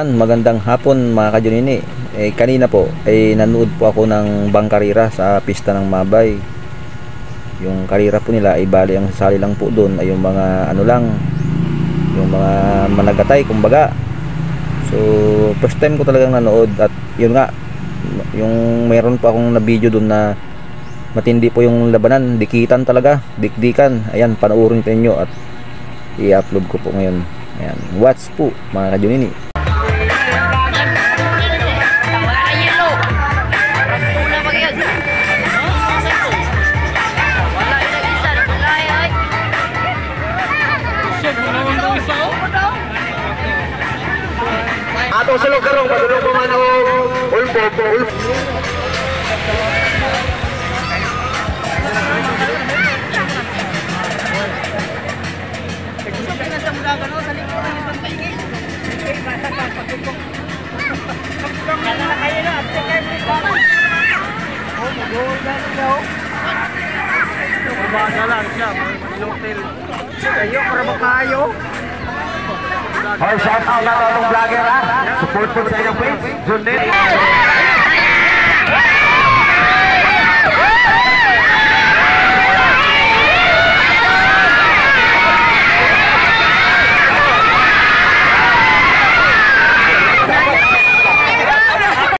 Magandang hapon mga kajunini. Kanina po ay nanood po ako ng bangkarira sa pista ng Mabay. Yung karira po nila ay bali ang sasali lang po doon ay yung mga ano lang, yung mga managatay kumbaga. So first time ko talagang nanood at yun nga, yung mayroon pa akong na video doon na matindi po yung labanan, dikitan talaga, dikdikan. Ayan, panoorin po niyo at i-upload ko po ngayon. Ayan, watch po mga kajunini. Atong sulog karong padulong ko man og ulpo. Shout out na itong vlogger ha. Support po sa inyong page.